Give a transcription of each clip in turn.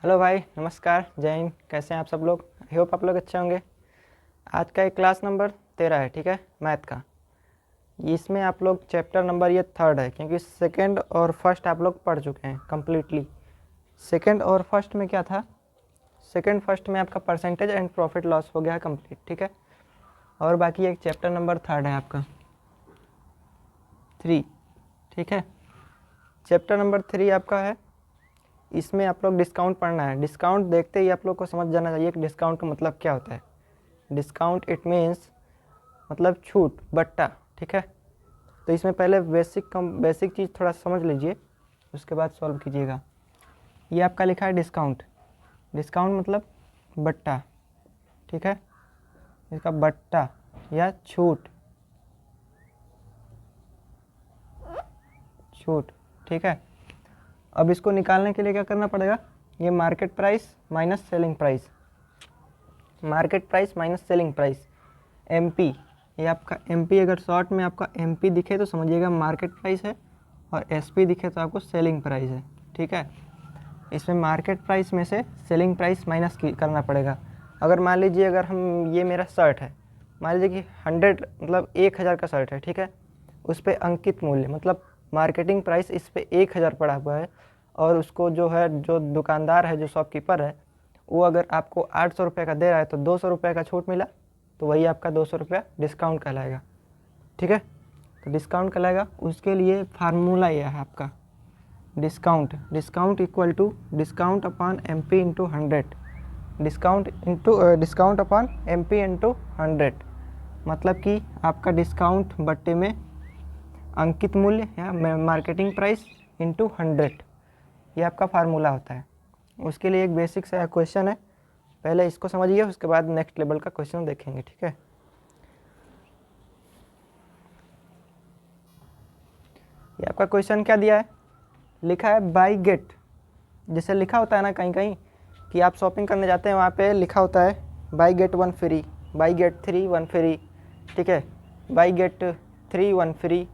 Hello भाई, नमस्कार, जय हिंद। कैसे हैं आप सब लोग? आई होप आप लोग अच्छे होंगे। आज का एक क्लास नंबर 13 है, ठीक है, मैथ का। इसमें आप लोग चैप्टर नंबर ये थर्ड है, क्योंकि सेकंड और फर्स्ट आप लोग पढ़ चुके हैं कम्प्लीटली। सेकंड और फर्स्ट में क्या था? सेकंड फर्स्ट में आपका परसेंटेज एंड प्रॉफिट लॉस हो गया है कम्प्लीट, ठीक है। और बाकी एक चैप्टर नंबर थर्ड है आपका 3, ठीक है। चैप्टर नंबर 3 आपका है, इसमें आप लोग डिस्काउंट पढ़ना है। डिस्काउंट देखते ही आप लोग को समझ जाना चाहिए कि डिस्काउंट का मतलब क्या होता है। डिस्काउंट इट मीन्स मतलब छूट, बट्टा, ठीक है। तो इसमें पहले बेसिक चीज़ थोड़ा समझ लीजिए, उसके बाद सॉल्व कीजिएगा। ये आपका लिखा है डिस्काउंट। डिस्काउंट मतलब बट्टा, ठीक है। इसका बट्टा या छूट, छूट, ठीक है। अब इसको निकालने के लिए क्या करना पड़ेगा? ये market price minus selling price, market price minus selling price, MP. ये आपका एमपी, अगर शॉर्ट में आपका एमपी दिखे तो समझिएगा मार्केट प्राइस है, और एसपी दिखे तो आपको सेलिंग प्राइस है, ठीक है। इसमें मार्केट प्राइस में से सेलिंग प्राइस माइनस करना पड़ेगा। अगर मान लीजिए, अगर हम ये मेरा शर्ट है, मान लीजिए कि 100 मतलब 1000 का शर्ट है, ठीक है। उस पर अंकित मूल्य मतलब मार्केटिंग प्राइस इस पर 1000 पड़ा हुआ है, और उसको जो है, जो दुकानदार है, जो शॉपकीपर है, वो अगर आपको 800 रुपये का दे रहा है तो 200 रुपये का छूट मिला, तो वही आपका 200 रुपया डिस्काउंट कहलाएगा, ठीक है। तो डिस्काउंट कहलाएगा। उसके लिए फार्मूला ये है आपका, discount. Discount equal to discount upon M P into 100। Discount upon M P into 100, मतलब कि आपका डिस्काउंट बट्टे में अंकित मूल्य या मार्केटिंग प्राइस इंटू 100, ये आपका फार्मूला होता है। उसके लिए एक बेसिक सा क्वेश्चन है, पहले इसको समझिए, उसके बाद नेक्स्ट लेवल का क्वेश्चन देखेंगे, ठीक है। ये आपका क्वेश्चन क्या दिया है? लिखा है बाई गेट। जैसे लिखा होता है ना कहीं कहीं कि आप शॉपिंग करने जाते हैं, वहाँ पे लिखा होता है buy get 1 free, buy get 3 1 free, ठीक है, बाई गेट 3 1 फ्री,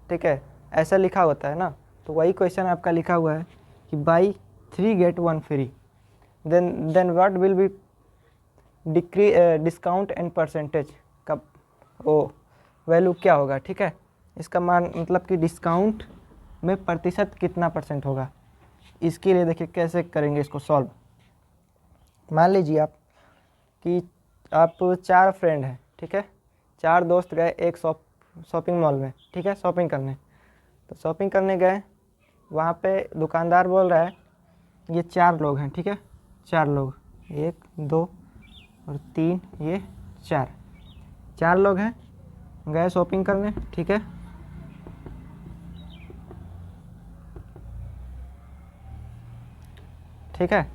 ठीक है, ऐसा लिखा होता है ना। तो वही क्वेश्चन आपका लिखा हुआ है कि buy 3 get 1 free, then what will be discount and percentage का वो वैल्यू क्या होगा, ठीक है। इसका मान मतलब कि डिस्काउंट में प्रतिशत कितना % होगा। इसके लिए देखिए कैसे करेंगे इसको सॉल्व। मान लीजिए आप कि आप 4 फ्रेंड हैं, ठीक है। 4 दोस्त गए एक शॉपिंग मॉल में, ठीक है, शॉपिंग करने। तो शॉपिंग करने गए, वहाँ पे दुकानदार बोल रहा है ये 4 लोग हैं, ठीक है, 4 लोग, 1 2 और 3, ये 4 लोग हैं, गए शॉपिंग करने, ठीक है। ठीक है,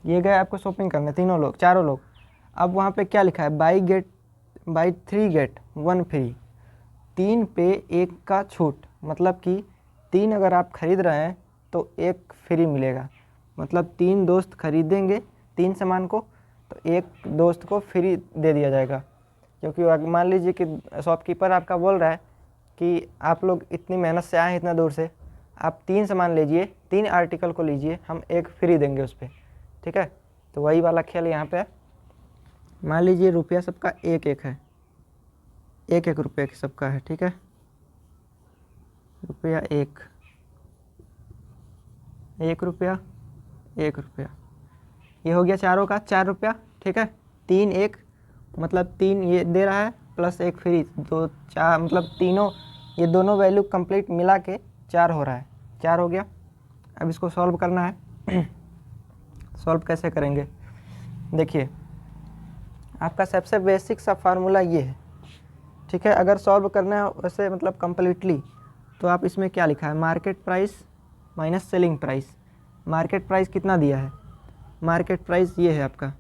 ये गए आपको शॉपिंग करने, तीनों लोग, चारों लोग। अब वहाँ पे क्या लिखा है? बाई 3 गेट 1 फ्री, 3 पे 1 का छूट, मतलब कि 3 अगर आप खरीद रहे हैं तो 1 फ्री मिलेगा। मतलब 3 दोस्त खरीदेंगे 3 सामान को, तो 1 दोस्त को फ्री दे दिया जाएगा। क्योंकि मान लीजिए कि शॉपकीपर आपका बोल रहा है कि आप लोग इतनी मेहनत से आए हैं इतना दूर से, आप 3 सामान लीजिए, 3 आर्टिकल को लीजिए, हम 1 फ्री देंगे उस पर, ठीक है। तो वही वाला खेल यहाँ पे है। मान लीजिए रुपया सबका 1-1 है, 1-1 रुपये सबका है, ठीक है। रुपया 1 रुपया, 1 रुपया, ये हो गया चारों का 4 रुपया, ठीक है। 3 1 मतलब 3 ये दे रहा है प्लस 1 फ्री, 2 4 मतलब तीनों, ये दोनों वैल्यू कंप्लीट मिला के 4 हो रहा है, 4 हो गया। अब इसको सॉल्व करना है। सॉल्व कैसे करेंगे? देखिए, आपका सबसे बेसिक सा फार्मूला ये है, ठीक है। अगर सॉल्व करना है वैसे मतलब कंप्लीटली, तो आप इसमें क्या लिखा है? Market price minus selling price. Market price कितना दिया है? मार्केट प्राइस ये है आपका,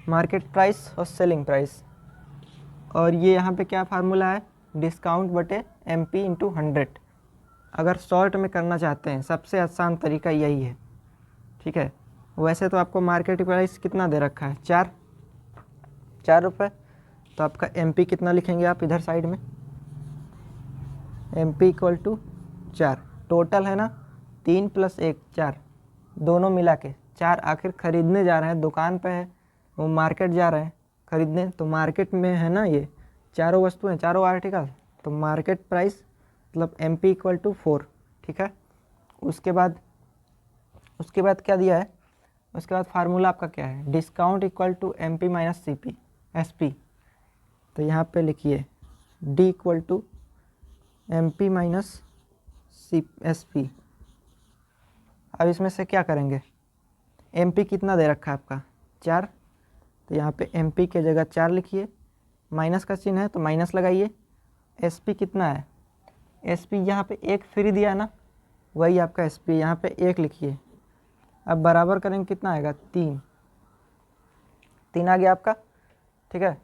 मार्केट प्राइस और सेलिंग प्राइस। और ये यहाँ पे क्या फार्मूला है? डिस्काउंट बटे एम पी इंटू 100। अगर शॉर्ट में करना चाहते हैं सबसे आसान तरीका यही है, ठीक है। वैसे तो आपको मार्केट प्राइस कितना दे रखा है? 4 रुपये। तो आपका एम पी कितना लिखेंगे आप इधर साइड में? MP इक्वल टू 4, टोटल है ना 3 + 1 4, दोनों मिला के 4। आखिर खरीदने जा रहे हैं, दुकान पे है, वो मार्केट जा रहे हैं खरीदने, तो मार्केट में है ना ये चारों वस्तुएं, चारों आर्टिकल, तो मार्केट प्राइस मतलब MP इक्वल टू 4। ठीक है, उसके बाद क्या दिया है, उसके बाद फार्मूला आपका क्या है, discount equal to MP minus SP। तो यहाँ पे लिखिए D equal to MP minus SP। अब इसमें से क्या करेंगे, MP कितना दे रखा है आपका 4, तो यहाँ पे MP के जगह 4 लिखिए, माइनस का चिन्ह है तो माइनस लगाइए। SP कितना है, SP यहाँ पे 1 फ्री दिया है ना, वही आपका SP, यहाँ पे 1 लिखिए। अब बराबर करेंगे कितना आएगा 3 आ गया आपका। ठीक है,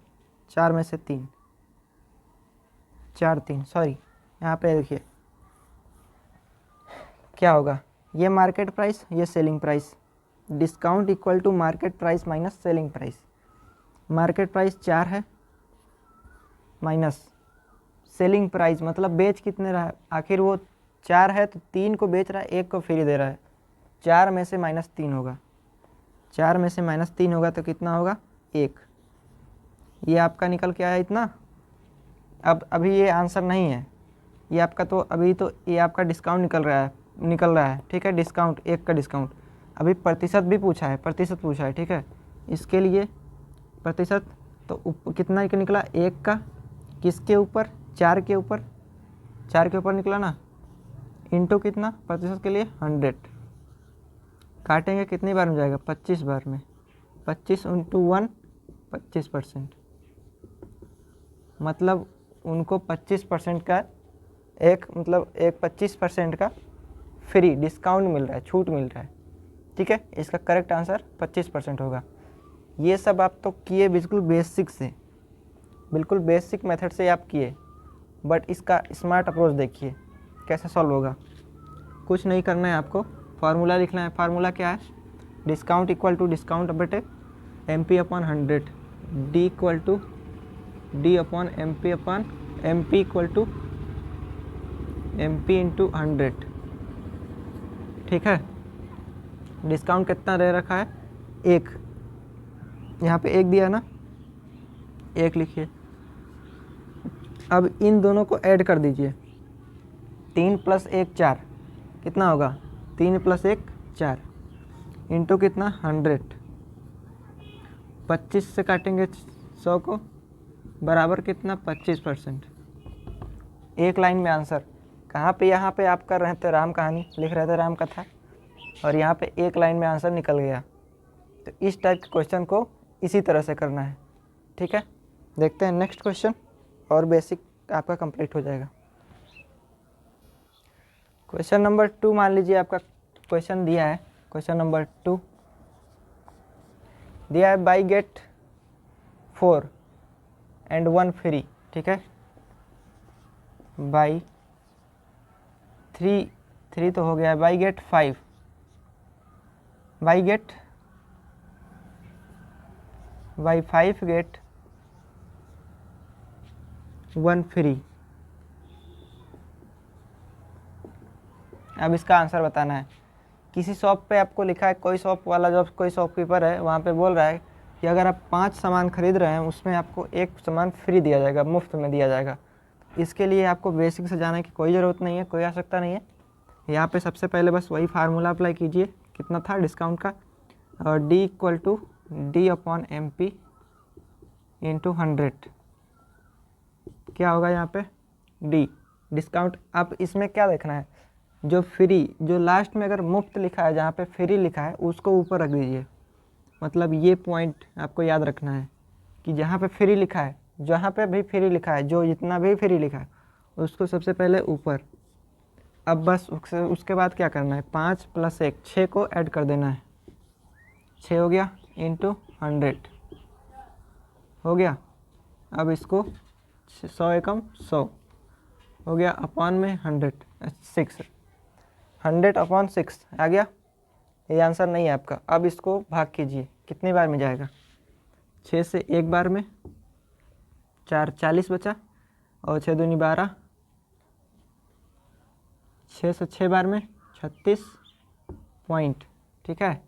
4 में से 3, 4 3 सॉरी, यहाँ पे देखिए क्या होगा, ये मार्केट प्राइस, ये selling price, discount equal to market price minus selling price. Market price 4 है माइनस सेलिंग प्राइस, मतलब बेच कितने रहा है, आखिर वो 4 है तो 3 को बेच रहा है, 1 को फ्री दे रहा है, 4 में से -3 होगा, 4 में से -3 होगा तो कितना होगा 1। ये आपका निकल के आया इतना। अब अभी ये आंसर नहीं है, ये आपका तो अभी तो ये आपका डिस्काउंट निकल रहा है। ठीक है, डिस्काउंट 1 का डिस्काउंट, अभी प्रतिशत भी पूछा है, प्रतिशत पूछा है। ठीक है, इसके लिए प्रतिशत तो कितना का निकला 1 का, किसके ऊपर 4 के ऊपर, 4 के ऊपर निकला ना, इंटू कितना प्रतिशत के लिए 100, काटेंगे कितनी बार में जाएगा 25 बार में, 25 × 1 25%, मतलब उनको 25% का एक 25% का फ्री डिस्काउंट मिल रहा है, छूट मिल रहा है। ठीक है, इसका करेक्ट आंसर 25% होगा। ये सब आप तो किए बिल्कुल बेसिक से, बिल्कुल बेसिक मेथड से आप किए, बट इसका स्मार्ट अप्रोच देखिए कैसे सॉल्व होगा। कुछ नहीं करना है आपको, फार्मूला लिखना है। फार्मूला क्या है, डिस्काउंट इक्वल टू डिस्काउंट बटे MP upon 100, D equal to D upon MP equal to MP into 100। ठीक है, डिस्काउंट कितना दे रखा है 1, यहाँ पे 1 दिया है ना, 1 लिखिए। अब इन दोनों को ऐड कर दीजिए, 3 + 1 4, कितना होगा 3 + 1 4, इंटू कितना 100, 25 से काटेंगे 100 को, बराबर कितना 25%। एक लाइन में आंसर, कहाँ पे, यहाँ पे आप कर रहे थे राम कहानी, लिख रहे थे राम कथा, और यहाँ पे एक लाइन में आंसर निकल गया। तो इस टाइप के क्वेश्चन को इसी तरह से करना है। ठीक है, देखते हैं नेक्स्ट क्वेश्चन, और बेसिक आपका कंप्लीट हो जाएगा। क्वेश्चन नंबर 2 मान लीजिए आपका क्वेश्चन दिया है, क्वेश्चन नंबर 2 दिया है, बाई गेट 4 एंड 1 फ्री। ठीक है, बाई 3 तो हो गया है, buy get 5, buy 5 get 1 free. अब इसका आंसर बताना है। किसी शॉप पे आपको लिखा है, कोई शॉप वाला जो कोई शॉपकीपर है वहाँ पे बोल रहा है कि अगर आप 5 सामान खरीद रहे हैं उसमें आपको 1 सामान फ्री दिया जाएगा, मुफ्त में दिया जाएगा। इसके लिए आपको बेसिक से जाने की कोई ज़रूरत नहीं है, कोई आवश्यकता नहीं है। यहाँ पे सबसे पहले बस वही फार्मूला अप्लाई कीजिए, कितना था डिस्काउंट का, और D equal to D upon MP into 100, क्या होगा यहाँ पे D डिस्काउंट। अब इसमें क्या देखना है, जो फ्री, जो लास्ट में अगर मुफ्त लिखा है, जहाँ पे फ्री लिखा है उसको ऊपर रख दीजिए। मतलब ये पॉइंट आपको याद रखना है कि जहाँ पे फ्री लिखा है, जहाँ पे भी फ्री लिखा है, जो जितना भी फ्री लिखा है उसको सबसे पहले ऊपर। अब बस उसके बाद क्या करना है, 5 + 1 6 को ऐड कर देना है, 6 हो गया इंटू 100 हो गया। अब इसको 100 एकम 100 हो गया, अपॉन में 100 अपॉन 6 आ गया। ये आंसर नहीं है आपका। अब इसको भाग कीजिए, कितनी बार में जाएगा, 6 से 1 बार में, 4 40 बचा, और 6 दूनी 12, 6 से 6 बार में 36 पॉइंट, ठीक है,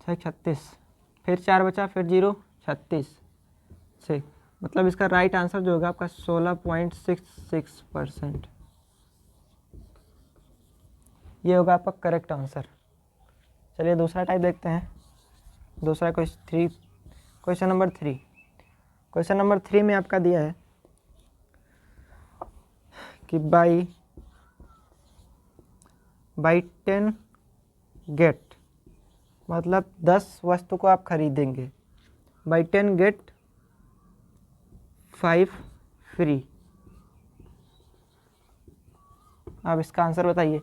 36, फिर 4 बचा, फिर 0, 36 से, मतलब इसका राइट आंसर जो होगा आपका 16.66%, ये होगा आपका करेक्ट आंसर। चलिए दूसरा टाइप देखते हैं। दूसरा क्वेश्चन नंबर 3। क्वेश्चन नंबर 3 में आपका दिया है कि बाई 10 गेट, मतलब 10 वस्तु को आप खरीदेंगे, बाई 10 गेट 5 फ्री। अब इसका आंसर बताइए,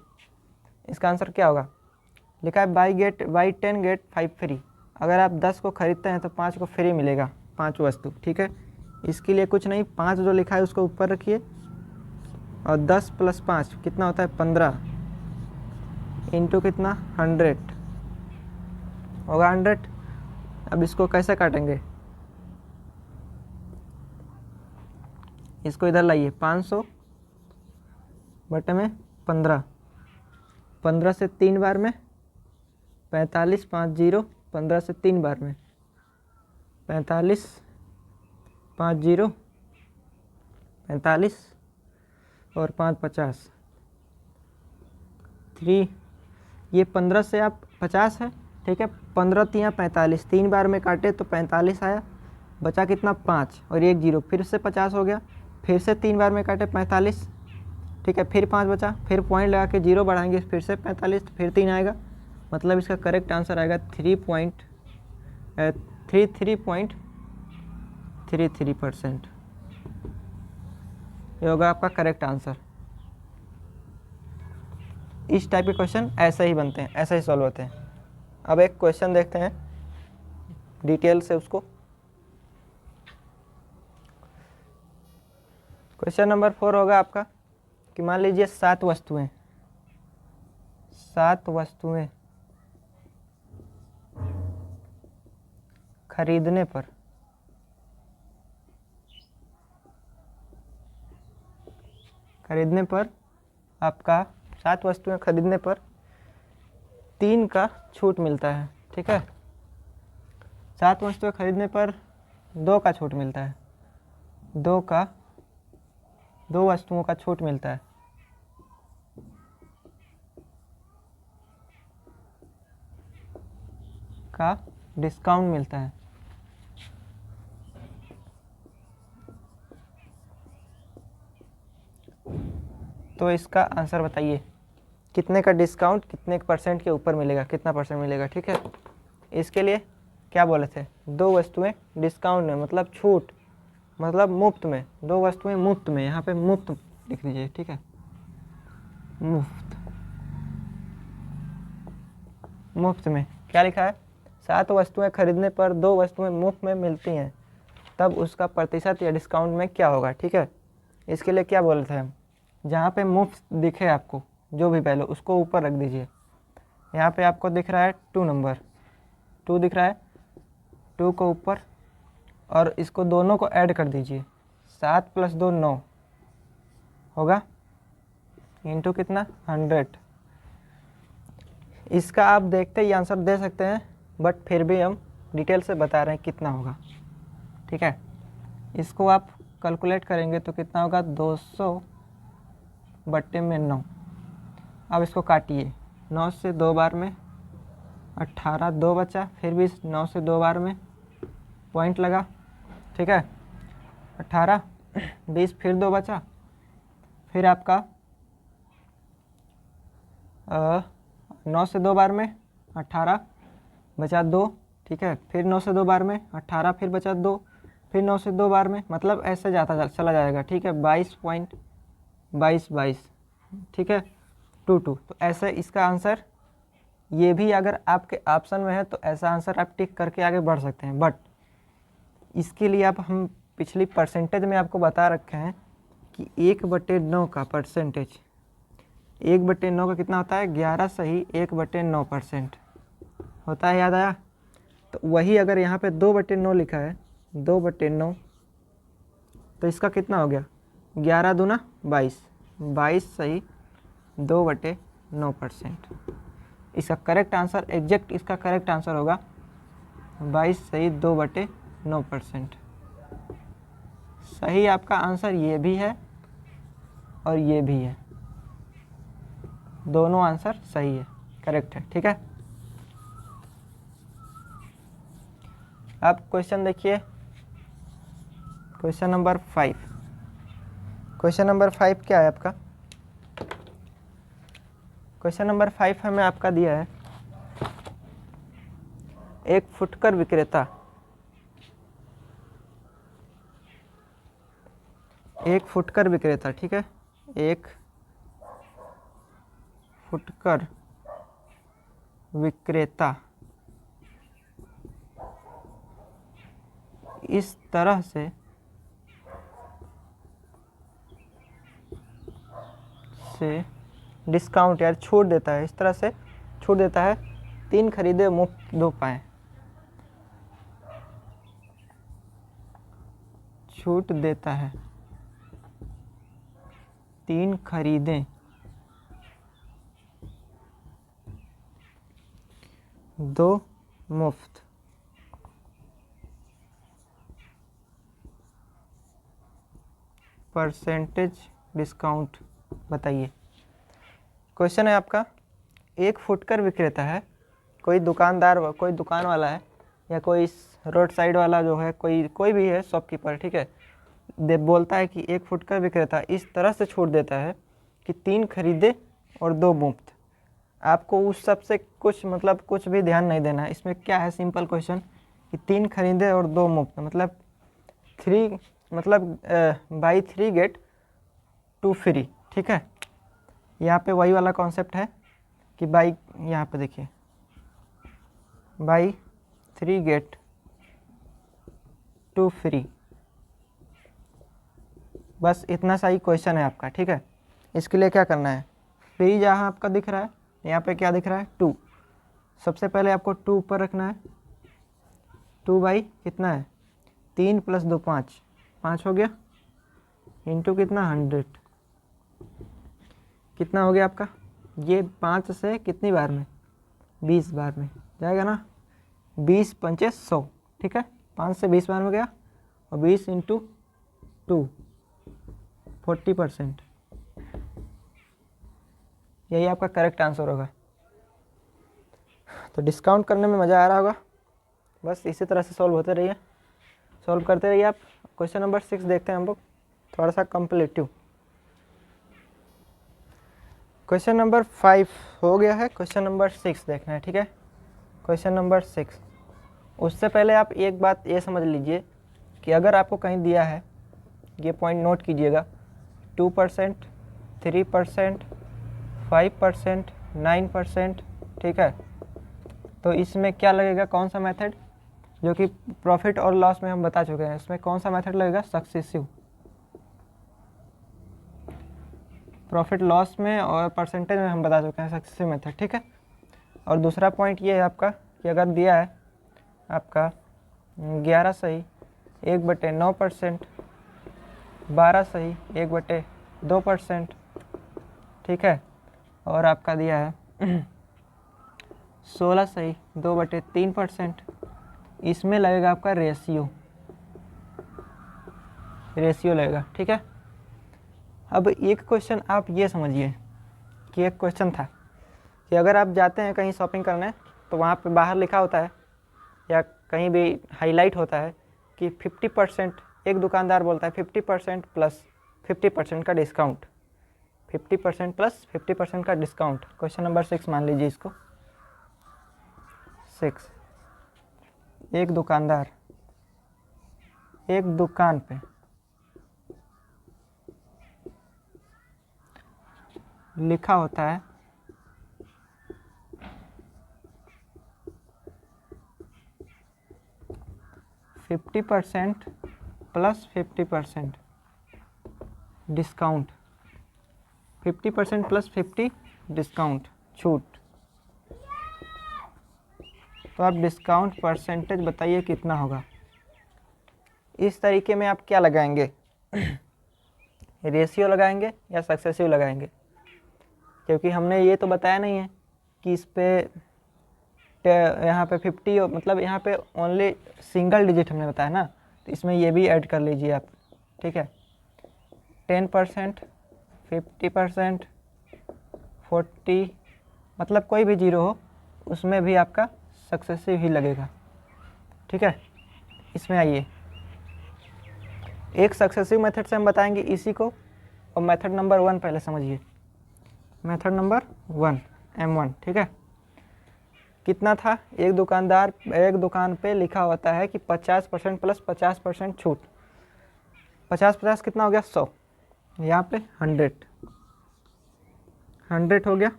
इसका आंसर क्या होगा। लिखा है बाई 10 गेट 5 फ्री, अगर आप 10 को खरीदते हैं तो 5 को फ्री मिलेगा, 5 वस्तु, ठीक है। इसके लिए कुछ नहीं, 5 जो लिखा है उसको ऊपर रखिए और 10 + 5 कितना होता है 15 इंटू कितना 100 होगा 100। अब इसको कैसे काटेंगे, इसको इधर लाइए, 500 बटे में 15, 15 से 3 बार में 45, 5 0, 15 से 3 बार में 45, 5 0, 45 और 5 50, 3, ये 15 से आप 50 है, ठीक है, 15 3 45, 3 बार में काटे तो 45 आया, बचा कितना 5 और 1 0, फिर से 50 हो गया, फिर से 3 बार में काटे 45, ठीक है, फिर 5 बचा, फिर पॉइंट लगा के 0 बढ़ाएंगे, फिर से 45, फिर 3 आएगा, मतलब इसका करेक्ट आंसर आएगा 33.33%। ये होगा आपका करेक्ट आंसर। इस टाइप के क्वेश्चन ऐसे ही बनते हैं, ऐसे ही सॉल्व होते हैं। अब एक क्वेश्चन देखते हैं डिटेल से उसको। क्वेश्चन नंबर 4 होगा आपका कि मान लीजिए 7 वस्तुएं खरीदने पर आपका 7 वस्तुएं खरीदने पर 3 का छूट मिलता है, ठीक है। 7 वस्तुएं खरीदने पर 2 का छूट मिलता है, 2 वस्तुओं का छूट मिलता है, का डिस्काउंट मिलता है। तो इसका आंसर बताइए, कितने का डिस्काउंट कितने % के ऊपर मिलेगा, कितना % मिलेगा, ठीक है। इसके लिए क्या बोले थे, 2 वस्तुएं डिस्काउंट में, मतलब छूट, मतलब मुफ्त में, 2 वस्तुएं मुफ्त में, यहाँ पे मुफ्त लिख दीजिए, ठीक है, मुफ्त में क्या लिखा है, 7 वस्तुएं खरीदने पर 2 वस्तुएं मुफ्त में मिलती हैं, तब उसका प्रतिशत या डिस्काउंट में क्या होगा, ठीक है। इसके लिए क्या बोले थे हम, जहाँ पे मुफ्त दिखे आपको जो भी वैल्यू उसको ऊपर रख दीजिए। यहाँ पे आपको दिख रहा है 2 नंबर, 2 दिख रहा है, 2 को ऊपर और इसको दोनों को ऐड कर दीजिए, 7 + 2 9 होगा, इंटू कितना 100। इसका आप देखते ही आंसर दे सकते हैं, बट फिर भी हम डिटेल से बता रहे हैं कितना होगा, ठीक है। इसको आप कैलकुलेट करेंगे तो कितना होगा 200 बटे में 9। अब इसको काटिए, 9 से 2 बार में 18, 2 बचा, फिर भी 9 से 2 बार में पॉइंट लगा, ठीक है, 18 20, फिर 2 बचा, फिर आपका 9 से 2 बार में 18 बचा 2, ठीक है, फिर 9 से 2 बार में 18, फिर बचा 2, फिर 9 से 2 बार में, मतलब ऐसे जाता चला जाएगा, ठीक है, 22.22, ठीक है, 2 2। तो ऐसे इसका आंसर, ये भी अगर आपके ऑप्शन में है तो ऐसा आंसर आप टिक करके आगे बढ़ सकते हैं, बट इसके लिए आप हम पिछली परसेंटेज में आपको बता रखे हैं कि 1/9 का परसेंटेज, 1/9 का कितना होता है 11 सही 1/9% होता है, याद आया। तो वही अगर यहाँ पे 2/9 लिखा है, 2/9, तो इसका कितना हो गया 11 दूना 22, 22 सही 2/9%। इसका करेक्ट आंसर, एग्जैक्ट इसका करेक्ट आंसर होगा 22 सही 2/9%। सही आपका आंसर ये भी है और ये भी है, दोनों आंसर सही है, करेक्ट है। ठीक है, अब क्वेश्चन देखिए, क्वेश्चन नंबर 5। क्वेश्चन नंबर 5 क्या है आपका? क्वेश्चन नंबर 5 हमें आपका दिया है, एक फुटकर विक्रेता ठीक है, एक फुटकर विक्रेता इस तरह से डिस्काउंट यार छूट देता है, इस तरह से छूट देता है 3 खरीदे मुफ्त 2 पाएँ। छूट देता है 3 खरीदें 2 मुफ्त। परसेंटेज डिस्काउंट बताइए। क्वेश्चन है आपका, एक फुटकर विक्रेता है, कोई दुकानदार, कोई दुकान वाला है या कोई रोड साइड वाला जो है, कोई भी है शॉपकीपर, ठीक है, बोलता है कि एक फुटकर विक्रेता इस तरह से छूट देता है कि 3 खरीदे और 2 मुफ्त। आपको उस सब से कुछ मतलब कुछ भी ध्यान नहीं देना है, इसमें क्या है, सिंपल क्वेश्चन कि 3 खरीदे और 2 मुफ्त, मतलब 3 मतलब बाई 3 गेट 2 फ्री। ठीक है, यहाँ पे वही वाला कॉन्सेप्ट है कि बाई, यहाँ पे देखिए बाई 3 गेट 2 फ्री, बस इतना सा ही क्वेश्चन है आपका। ठीक है, इसके लिए क्या करना है, फ्री जहाँ आपका दिख रहा है, यहाँ पे क्या दिख रहा है 2, सबसे पहले आपको 2 ऊपर रखना है। 2 बाई कितना है 3 + 2 5 हो गया, इंटू कितना 100, कितना हो गया आपका, ये 5 से कितनी बार में 20 बार में जाएगा ना, 20 × 5 = 100। ठीक है, 5 से 20 बार में गया, और 20 × 2 40%, यही आपका करेक्ट आंसर होगा। तो डिस्काउंट करने में मज़ा आ रहा होगा, बस इसी तरह से सॉल्व होते रहिए, सॉल्व करते रहिए आप। क्वेश्चन नंबर 6 देखते हैं हम लोग, थोड़ा सा कम्पलीटिव। क्वेश्चन नंबर 5 हो गया है, क्वेश्चन नंबर 6 देखना है। ठीक है, क्वेश्चन नंबर 6, उससे पहले आप एक बात ये समझ लीजिए कि अगर आपको कहीं दिया है, ये पॉइंट नोट कीजिएगा, 2%, 3%, 5%, 9%, ठीक है, तो इसमें क्या लगेगा, कौन सा मेथड, जो कि प्रॉफिट और लॉस में हम बता चुके हैं, इसमें कौन सा मेथड लगेगा, सक्सेसिव। प्रॉफिट लॉस में और परसेंटेज में हम बता चुके हैं सक्सेसिव मेथड। ठीक है, और दूसरा पॉइंट ये है आपका कि अगर दिया है आपका 11 सही 1/9%, 12 सही 1/2%, ठीक है, और आपका दिया है 16 सही 2/3%, इसमें लगेगा आपका रेशियो लगेगा। ठीक है, अब एक क्वेश्चन आप ये समझिए कि एक क्वेश्चन था कि अगर आप जाते हैं कहीं शॉपिंग करने, तो वहाँ पे बाहर लिखा होता है या कहीं भी हाईलाइट होता है कि 50%, एक दुकानदार बोलता है 50% + 50% का डिस्काउंट, 50% + 50% का डिस्काउंट। क्वेश्चन नंबर 6 मान लीजिए इसको, 6, एक दुकानदार एक दुकान पे लिखा होता है 50% + 50% डिस्काउंट, 50% + 50 डिस्काउंट छूट, तो आप डिस्काउंट परसेंटेज बताइए कितना होगा। इस तरीके में आप क्या लगाएंगे, रेशियो लगाएंगे या सक्सेसिव लगाएंगे। क्योंकि हमने ये तो बताया नहीं है कि इस पे यहाँ पे 50 मतलब यहाँ पे ओनली सिंगल डिजिट हमने बताया ना, तो इसमें ये भी ऐड कर लीजिए आप, ठीक है। 10%, 50%, 40, मतलब कोई भी जीरो हो उसमें भी आपका सक्सेसिव ही लगेगा, ठीक है। इसमें आइए, एक सक्सेसिव मेथड से हम बताएंगे इसी को, और मेथड नंबर 1 पहले समझिए। मेथड नंबर 1 M1, ठीक है। कितना था, एक दुकान पे लिखा होता है कि 50% प्लस 50% छूट, 50 कितना हो गया 100, यहाँ पे 100 हो गया।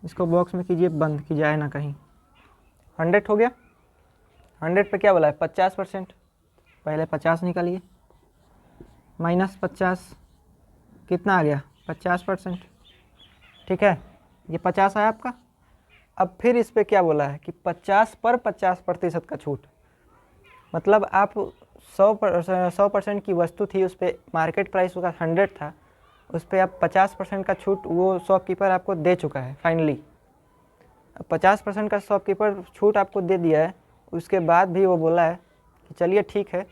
इसको बॉक्स में कीजिए, बंद की जाए ना कहीं। 100 हो गया। 100 पे क्या बोला है 50%, पहले 50 निकालिए, -50 कितना आ गया 50%, ठीक है। ये 50 आया आपका। अब फिर इस पे क्या बोला है कि 50 पर 50% का छूट, मतलब आप 100% की वस्तु थी, उस पर मार्केट प्राइस उसका 100 था, उस पर आप 50% का छूट वो शॉपकीपर आपको दे चुका है फाइनली। 50% का शॉपकीपर छूट आपको दे दिया है, उसके बाद भी वो बोला है कि चलिए ठीक है,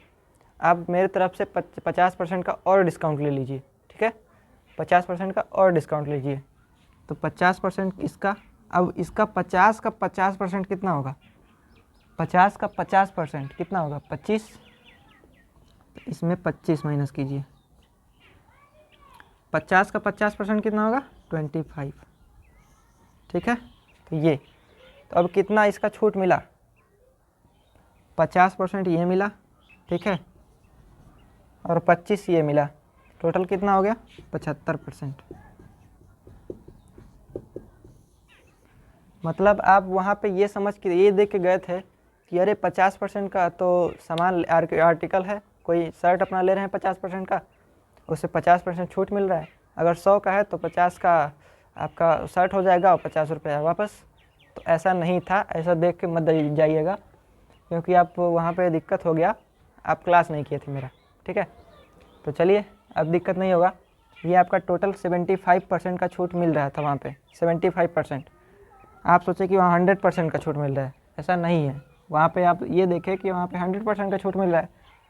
आप मेरे तरफ से 50% का और डिस्काउंट ले लीजिए, ठीक है। 50% का और डिस्काउंट लीजिए, तो 50% इसका, अब इसका 50 का 50% कितना होगा, 50 का 50% कितना होगा 25, इसमें 25 माइनस कीजिए, 50 का 50% कितना होगा 25, ठीक है। तो ये, तो अब कितना इसका छूट मिला, 50% ये मिला, ठीक है, और 25 ये मिला, टोटल कितना हो गया 75%। मतलब आप वहाँ पे ये समझ के ये देख के गए थे कि अरे 50% का तो सामान आर्टिकल है, कोई शर्ट अपना ले रहे हैं 50% का, उससे 50% छूट मिल रहा है। अगर 100 का है तो 50 का आपका शर्ट हो जाएगा और 50 रुपये वापस। तो ऐसा नहीं था, ऐसा देख के मत जाइएगा, क्योंकि आप वहाँ पे दिक्कत हो गया, आप क्लास नहीं किए थे मेरा, ठीक है। तो चलिए अब दिक्कत नहीं होगा। ये आपका टोटल 75% का छूट मिल रहा था वहाँ पे, 75%। आप सोचे कि वहाँ 100% का छूट मिल रहा है, ऐसा नहीं है। वहाँ पे आप ये देखें कि वहाँ पे 100% का छूट मिल रहा है,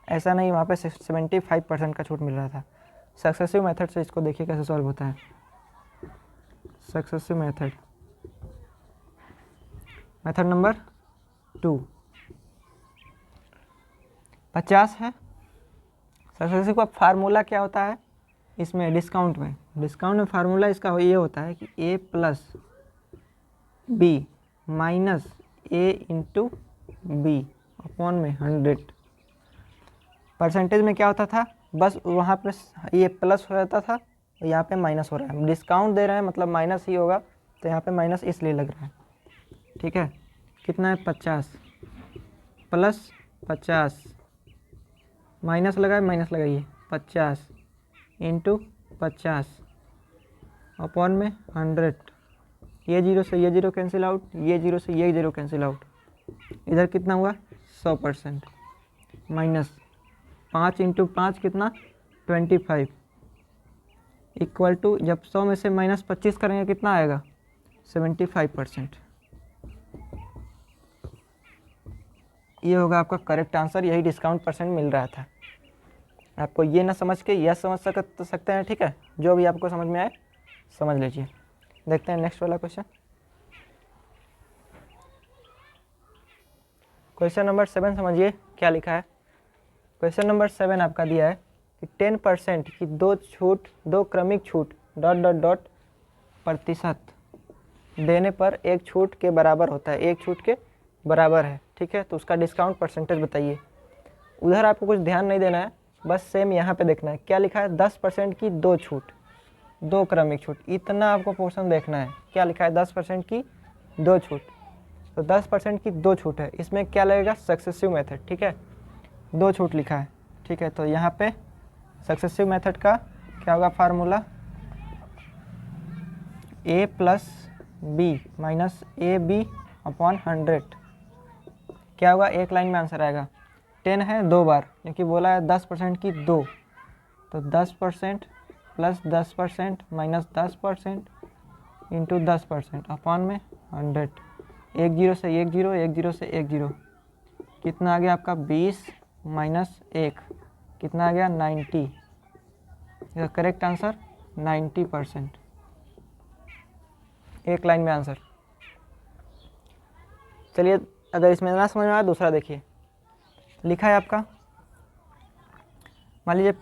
ऐसा नहीं, वहाँ पे 75% का छूट मिल रहा था। सक्सेसिव मेथड से इसको देखिए कैसे सॉल्व होता है। सक्सेसिव मेथड, मेथड नंबर 2, 50 है। सक्सेसिव का फार्मूला क्या होता है इसमें, डिस्काउंट में फार्मूला इसका ये होता है कि A plus B minus A into B upon में 100। परसेंटेज में क्या होता था, बस वहाँ पे ये प्लस हो जाता था, यहाँ पे माइनस हो रहा है, डिस्काउंट दे रहे हैं मतलब माइनस ही होगा, तो यहाँ पे माइनस इसलिए लग रहा है, ठीक है। कितना है 50 प्लस 50, माइनस लगाए, माइनस लगाइए, 50 इंटू 50 अपॉन में 100। ये जीरो से ये जीरो कैंसिल आउट, ये जीरो से ये जीरो कैंसिल आउट, इधर कितना हुआ 100% माइनस 5 इंटू 5 कितना 25 इक्वल टू, जब 100 में से माइनस 25 करेंगे कितना आएगा 75%। ये होगा आपका करेक्ट आंसर, यही डिस्काउंट परसेंट मिल रहा था। आपको ये ना समझ के यह समझ सकते हैं, ठीक है। जो भी आपको समझ में आए समझ लीजिए। देखते हैं नेक्स्ट वाला क्वेश्चन। क्वेश्चन नंबर 7 समझिए क्या लिखा है। क्वेश्चन नंबर 7 आपका दिया है कि 10% की दो क्रमिक छूट डॉट डॉट डॉट प्रतिशत देने पर एक छूट के बराबर होता है, एक छूट के बराबर है, ठीक है। तो उसका डिस्काउंट परसेंटेज बताइए। उधर आपको कुछ ध्यान नहीं देना है, बस सेम यहाँ पे देखना है क्या लिखा है, 10% की दो छूट, दो क्रमिक छूट, इतना आपको पोर्शन देखना है। क्या लिखा है 10% की दो छूट, तो 10% की दो छूट है, इसमें क्या लगेगा सक्सेसिव मेथड, ठीक है। दो छूट लिखा है, ठीक है। तो यहाँ पे सक्सेसिव मेथड का क्या होगा formula, A plus B minus AB upon 100। क्या होगा, एक लाइन में आंसर आएगा। 10 है दो बार, क्योंकि बोला है 10% की दो, तो 10% प्लस 10% माइनस 10% इंटू 10% अपॉन में 100। एक जीरो से एक जीरो, एक जीरो से एक जीरो, कितना आ गया आपका 20 माइनस 1, कितना आ गया 90। इसका करेक्ट आंसर 90%। एक लाइन में आंसर। चलिए अगर इसमें ना समझ में आया दूसरा देखिए, लिखा है आपका मान लीजिए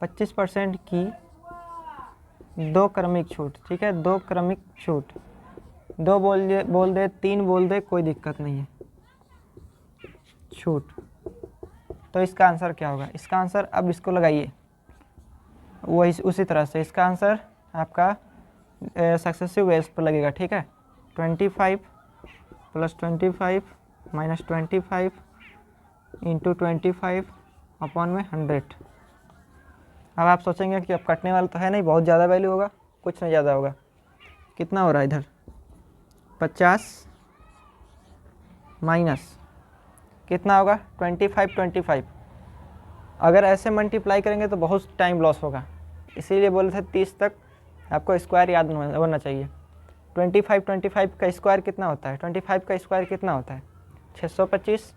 25% की दो क्रमिक छूट, ठीक है, दो क्रमिक छूट, दो बोल दे 3 बोल दे, कोई दिक्कत नहीं है, छूट। तो इसका आंसर क्या होगा? इसका आंसर अब इसको लगाइए वही उसी तरह से, इसका आंसर आपका सक्सेसिव वेज पर लगेगा, ठीक है। 25 प्लस 25 माइनस 25 इंटू 25 अपॉन में 100। अब आप सोचेंगे कि अब कटने वाला तो है नहीं, बहुत ज़्यादा वैल्यू होगा, कुछ नहीं ज़्यादा होगा। कितना हो रहा है इधर 50 माइनस कितना होगा 25। अगर ऐसे मल्टीप्लाई करेंगे तो बहुत टाइम लॉस होगा, इसीलिए बोले थे 30 तक आपको स्क्वायर याद होना चाहिए। 25 का स्क्वायर कितना होता है? 25 का स्क्वायर कितना होता है? 625।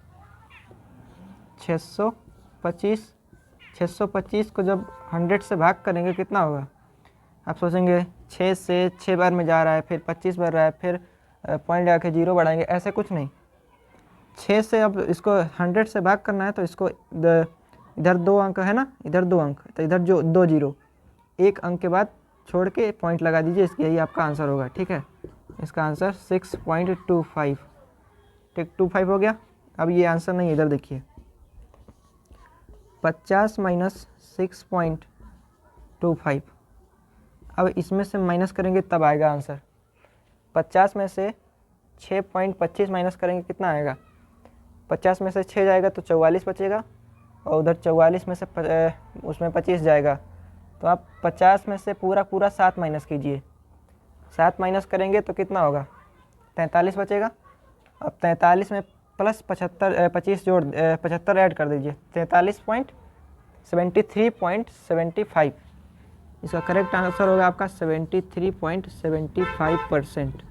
625 को जब 100 से भाग करेंगे कितना होगा? आप सोचेंगे 6 से 6 बार में जा रहा है, फिर 25 बढ़ रहा है, फिर पॉइंट लगा के 0 बढ़ाएंगे, ऐसे कुछ नहीं। 6 से अब इसको 100 से भाग करना है तो इसको इधर 2 अंक है ना, इधर 2 अंक, तो इधर जो 2 जीरो, एक अंक के बाद छोड़ के पॉइंट लगा दीजिए, इसकी यही आपका आंसर होगा, ठीक है। इसका आंसर 6.25, ठीक 25 हो गया। अब ये आंसर नहीं, इधर देखिए 50 माइनस 6.25। अब इसमें से माइनस करेंगे तब आएगा आंसर। 50 में से 6.25 माइनस करेंगे कितना आएगा? 50 में से 6 जाएगा तो 44 बचेगा, और उधर 44 में से उसमें 25 जाएगा, तो आप 50 में से पूरा 7 माइनस कीजिए। 7 माइनस करेंगे तो कितना होगा? 43 बचेगा। अब 43 में प्लस 25 जोड़ 75 ऐड कर दीजिए, 73.75। इसका करेक्ट आंसर होगा आपका 73.75%।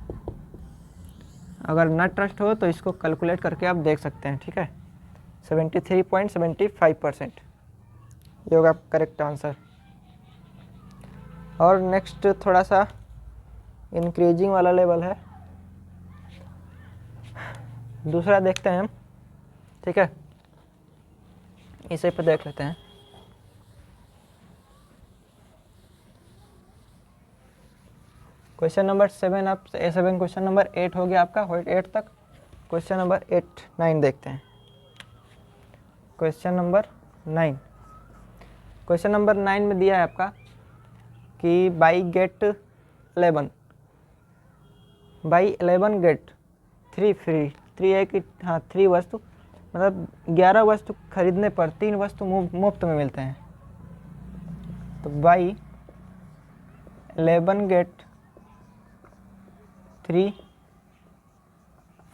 अगर ना ट्रस्ट हो तो इसको कैलकुलेट करके आप देख सकते हैं, ठीक है। 73.75% ये होगा करेक्ट आंसर। और नेक्स्ट थोड़ा सा इंक्रीजिंग वाला लेवल है, दूसरा देखते हैं हम, ठीक है। इसे पे देख लेते हैं। क्वेश्चन नंबर 7, आप A7 क्वेश्चन नंबर 8 हो गया आपका, 8 तक। क्वेश्चन नंबर 8 9 देखते हैं। क्वेश्चन नंबर 9, क्वेश्चन नंबर 9 में दिया है आपका कि बाई 11 गेट 3 फ्री। 3 है कि हाँ 3 वस्तु, मतलब 11 वस्तु खरीदने पर 3 वस्तु मुफ्त में मिलते हैं। तो buy 11 get 3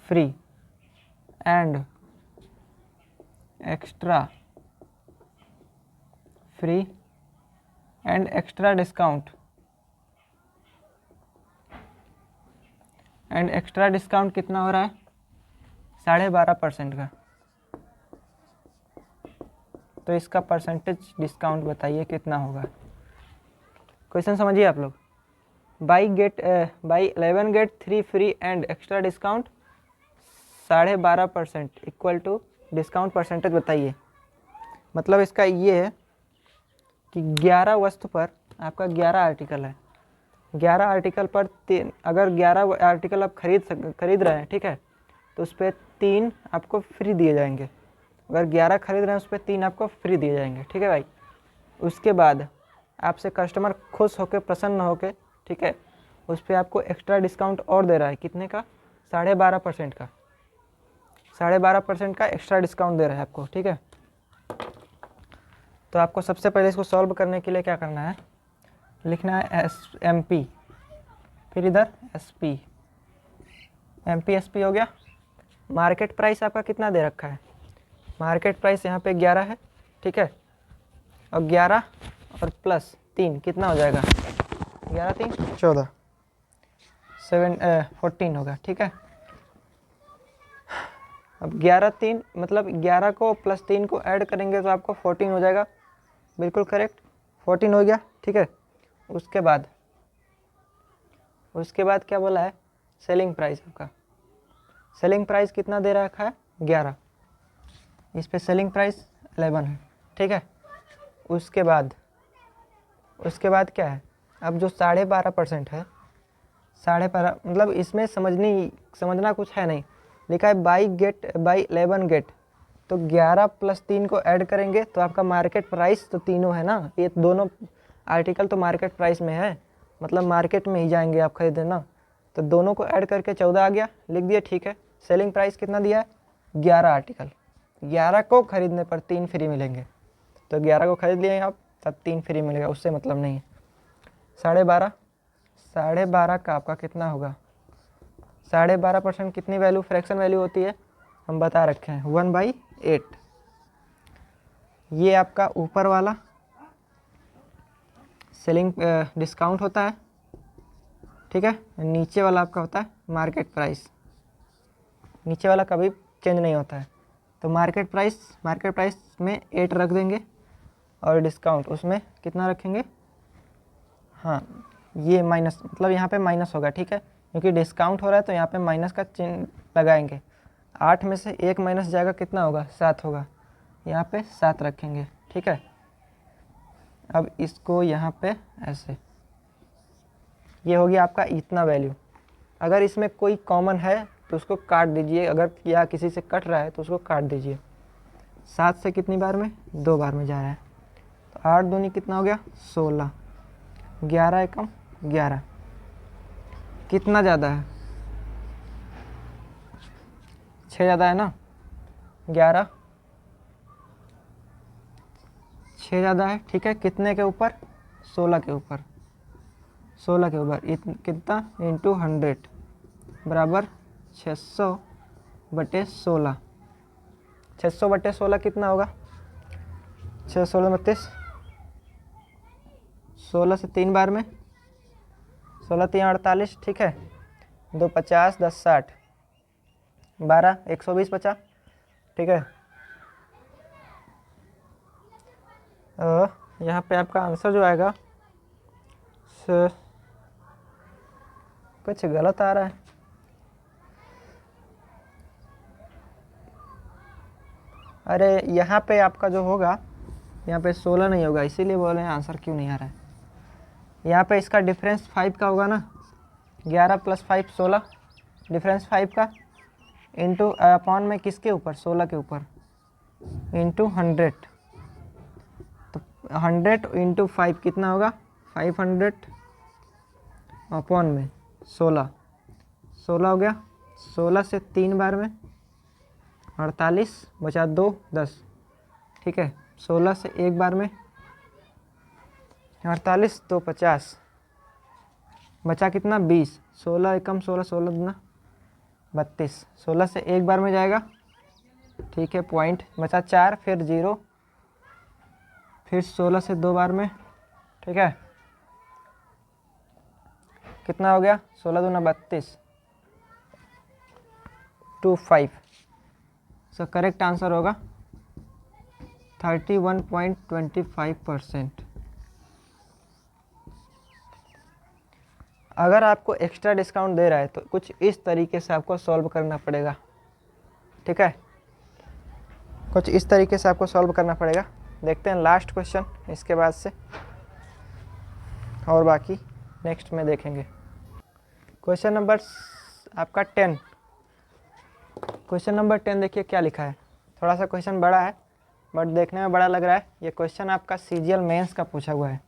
free and extra free and extra discount, and extra discount कितना हो रहा है? 12.5% का। तो इसका परसेंटेज डिस्काउंट बताइए कितना होगा। क्वेश्चन समझिए आप लोग। Buy 11 get 3 free and extra discount 12.5% equal to discount percentage बताइए। मतलब इसका ये है कि 11 वस्तु पर आपका 11 आर्टिकल है, 11 आर्टिकल पर अगर 11 आर्टिकल आप खरीद रहे हैं, ठीक है, तो उस पर 3 आपको फ्री दिए जाएंगे। अगर 11 खरीद रहे हैं उस पर 3 आपको फ्री दिए जाएंगे, ठीक है भाई। उसके बाद आपसे कस्टमर खुश होकर प्रसन्न होकर, ठीक है, उस पर आपको एक्स्ट्रा डिस्काउंट और दे रहा है, कितने का? 12.5% का। 12.5% का एक्स्ट्रा डिस्काउंट दे रहा है आपको, ठीक है। तो आपको सबसे पहले इसको सॉल्व करने के लिए क्या करना है? लिखना है MP, फिर इधर SP, MP SP हो गया। मार्केट प्राइस आपका कितना दे रखा है? मार्केट प्राइस यहाँ पे 11 है, ठीक है, और 11 और प्लस 3 कितना हो जाएगा, 11 3 14, 14 होगा। ठीक है, अब 11 3 मतलब 11 को प्लस 3 को ऐड करेंगे तो आपको 14 हो जाएगा, बिल्कुल करेक्ट, 14 हो गया। ठीक है, उसके बाद क्या बोला है, सेलिंग प्राइस। आपका सेलिंग प्राइस कितना दे रखा है, 11, इस पे सेलिंग प्राइस 11 है। ठीक है, उसके बाद क्या है, अब जो 12.5% है, 12.5 मतलब इसमें समझना कुछ है नहीं, लिखा है बाई 11 गेट, तो 11 प्लस 3 को ऐड करेंगे तो आपका मार्केट प्राइस तो तीनों है ना, ये दोनों आर्टिकल तो मार्केट प्राइस में है, मतलब मार्केट में ही जाएंगे आप खरीदने ना, तो दोनों को ऐड करके 14 आ गया, लिख दिए। ठीक है, सेलिंग प्राइस कितना दिया है, 11 आर्टिकल, 11 को खरीदने पर 3 फ्री मिलेंगे, तो 11 को खरीद लिए आप तब 3 फ्री मिलेगा, उससे मतलब नहीं है। 12.5 का आपका कितना होगा, 12.5% कितनी वैल्यू, फ्रैक्शन वैल्यू होती है, हम बता रखे हैं 1/8। ये आपका ऊपर वाला सेलिंग डिस्काउंट होता है। ठीक है, नीचे वाला आपका होता है मार्केट प्राइस, नीचे वाला कभी चेंज नहीं होता है, तो मार्केट प्राइस में 8 रख देंगे और डिस्काउंट उसमें कितना रखेंगे, हाँ ये माइनस, मतलब यहाँ पे माइनस होगा। ठीक है, क्योंकि डिस्काउंट हो रहा है तो यहाँ पे माइनस का चिन्ह लगाएंगे, 8 में से 1 माइनस जाएगा, कितना होगा, 7 होगा, यहाँ पे 7 रखेंगे। ठीक है, अब इसको यहाँ पे ऐसे, ये हो गया आपका इतना वैल्यू। अगर इसमें कोई कॉमन है तो उसको काट दीजिए, अगर या किसी से कट रहा है तो उसको काट दीजिए। 7 से कितनी बार में, 2 बार में जा रहा है, तो 8 दूनी कितना हो गया, 16, 11 एकम 11, कितना ज़्यादा है, 6 ज़्यादा है ना, 11 6 ज़्यादा है। ठीक है, कितने के ऊपर, 16 के ऊपर, 16 के ऊपर कितना, इंटू 100 बराबर 600/16, 600/16 कितना होगा, 616 16 से 3 बार में, 16 3 48। ठीक है, 2 50 10 60 12 120 50। ठीक है, यहाँ पे आपका आंसर जो आएगा कुछ गलत आ रहा है, अरे यहाँ पे आपका जो होगा, यहाँ पे 16 नहीं होगा, इसीलिए बोल रहे हैं आंसर क्यों नहीं आ रहा है। यहाँ पे इसका डिफरेंस 5 का होगा ना, 11 + 5 16, डिफरेंस 5 का, इंटू अपॉन में किसके ऊपर, 16 के ऊपर, इंटू 100, तो 100 इंटू 5 कितना होगा, 500 अपॉन में 16, 16 हो गया, 16 से 3 बार में 48 बचा 2 10। ठीक है, 16 से 1 बार में 48 2 50, बचा कितना 20, 16 एकम 16, 16 दूना 32, 16 से 1 बार में जाएगा। ठीक है, पॉइंट बचा 4, फिर 0, फिर 16 से 2 बार में। ठीक है, कितना हो गया, 16 दूना 32, 25। सो करेक्ट आंसर होगा 31.25%। अगर आपको एक्स्ट्रा डिस्काउंट दे रहा है तो कुछ इस तरीके से आपको सॉल्व करना पड़ेगा। ठीक है, कुछ इस तरीके से आपको सॉल्व करना पड़ेगा। देखते हैं लास्ट क्वेश्चन, इसके बाद से और बाकी नेक्स्ट में देखेंगे। क्वेश्चन नंबर आपका 10, क्वेश्चन नंबर 10 देखिए क्या लिखा है। थोड़ा सा क्वेश्चन बड़ा है बट देखने में बड़ा लग रहा है। ये क्वेश्चन आपका सीजीएल मेंस का पूछा हुआ है,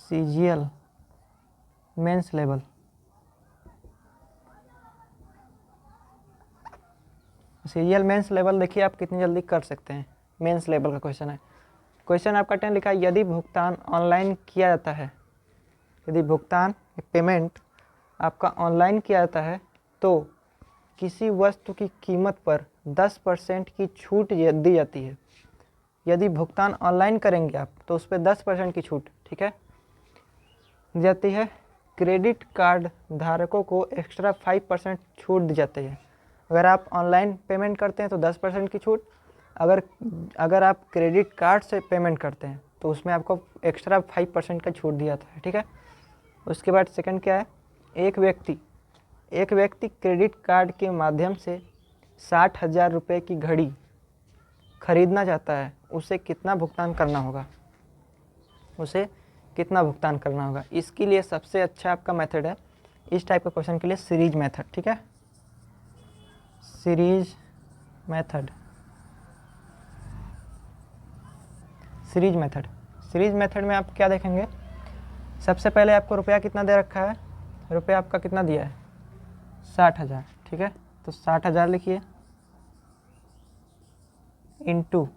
CGL mains level. CGL mains level देखिए आप कितनी जल्दी कर सकते हैं, मेंस लेवल का क्वेश्चन है। क्वेश्चन आपका 10 लिखा है, यदि भुगतान ऑनलाइन किया जाता है, यदि भुगतान पेमेंट आपका ऑनलाइन किया जाता है तो किसी वस्तु की कीमत पर 10% की छूट दी जाती है। यदि भुगतान ऑनलाइन करेंगे आप तो उस पर 10% की छूट, ठीक है, दी जाती है। क्रेडिट कार्ड धारकों को एक्स्ट्रा 5% छूट दी जाती है। अगर आप ऑनलाइन पेमेंट करते हैं तो 10% की छूट, अगर आप क्रेडिट कार्ड से पेमेंट करते हैं तो उसमें आपको एक्स्ट्रा 5% का छूट दिया जाता है, ठीक है। उसके बाद सेकंड क्या है, एक व्यक्ति क्रेडिट कार्ड के माध्यम से 60,000 रुपये की घड़ी खरीदना चाहता है, उसे कितना भुगतान करना होगा। इसके लिए सबसे अच्छा आपका मेथड है इस टाइप के क्वेश्चन के लिए सीरीज मेथड, ठीक है। सीरीज मेथड में आप क्या देखेंगे, सबसे पहले आपको रुपया कितना दे रखा है, रुपया आपका कितना दिया है 60,000, ठीक है। तो 60,000 लिखिए इंटू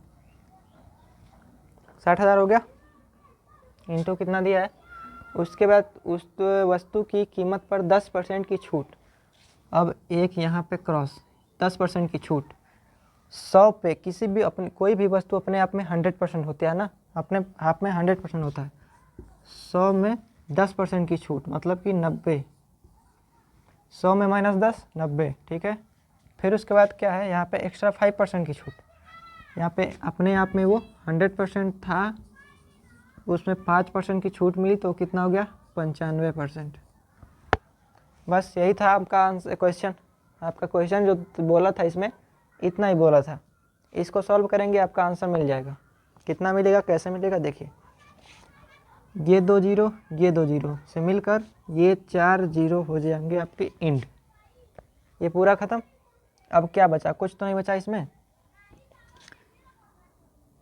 60,000 हो गया, इंटू कितना दिया है। उसके बाद उस वस्तु की कीमत पर 10% की छूट। अब एक यहाँ पे क्रॉस 10% की छूट। 100 पे किसी भी कोई भी वस्तु अपने आप में 100% होती है ना, अपने आप में 100% होता है। 100 में 10% की छूट मतलब कि 90। 100 में -10 90, ठीक है। फिर उसके बाद क्या है, यहाँ पे एक्स्ट्रा 5% की छूट। यहाँ पे अपने आप में वो 100% था, उसमें 5% की छूट मिली तो कितना हो गया 95%। बस यही था आपका आंसर क्वेश्चन। आपका क्वेश्चन जो बोला था इसमें इतना ही बोला था। इसको सॉल्व करेंगे आपका आंसर मिल जाएगा। कितना मिलेगा, कैसे मिलेगा, देखिए ये 2 जीरो से मिलकर ये 4 जीरो हो जाएंगे आपके इंड। ये पूरा ख़त्म। अब क्या बचा, कुछ तो नहीं बचा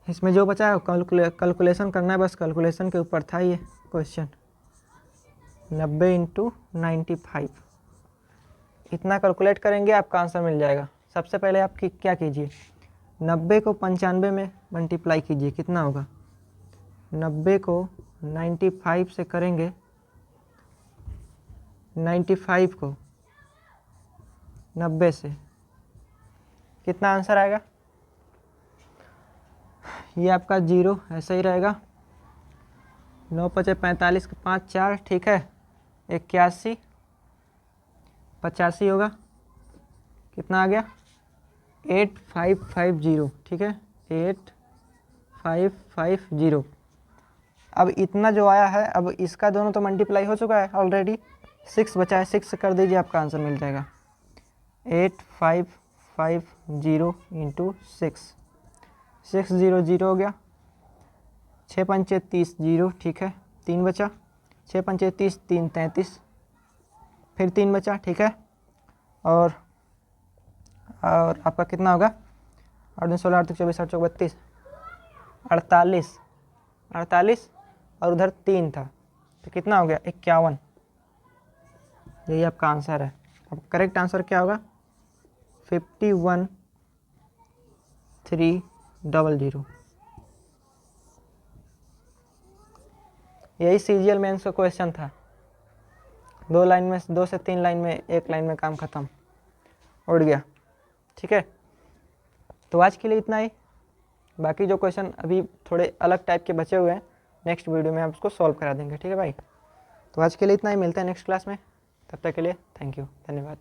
इसमें जो बचा है कैलकुलेशन करना है, बस कैलकुलेशन के ऊपर था ये क्वेश्चन। 90 इंटू 95 इतना कैलकुलेट करेंगे आपका आंसर मिल जाएगा। सबसे पहले आप क्या कीजिए, 90 को 95 में मल्टीप्लाई कीजिए, कितना होगा। 90 को 95 से करेंगे, 95 को 90 से कितना आंसर आएगा, ये आपका 0 ऐसा ही रहेगा। 9 × 5 = 45 के 5 4, ठीक है। 81 85 होगा, कितना आ गया 8550, ठीक है 8550। अब इतना जो आया है, अब इसका दोनों तो मल्टीप्लाई हो चुका है ऑलरेडी, 6 बचा है, 6 से कर दीजिए, आपका आंसर मिल जाएगा 8550 इंटू 6। 6 0 0 हो गया, 6 5 30 0, ठीक है। 3 बचा, 6 5 30 3 33, फिर 3 बचा, ठीक है। और आपका कितना होगा 8 2 16 8 3 24 8 4 32 48 और उधर 3 था तो कितना हो गया 51। यही आपका आंसर है। अब करेक्ट आंसर क्या होगा 51300। यही सीजीएल मेंस का क्वेश्चन था। 2 से 3 लाइन में, एक लाइन में काम खत्म, उड़ गया, ठीक है। तो आज के लिए इतना ही। बाकी जो क्वेश्चन अभी थोड़े अलग टाइप के बचे हुए हैं, नेक्स्ट वीडियो में हम उसको सॉल्व करा देंगे, ठीक है भाई। तो आज के लिए इतना ही, मिलते हैं नेक्स्ट क्लास में। तब तक के लिए थैंक यू, धन्यवाद।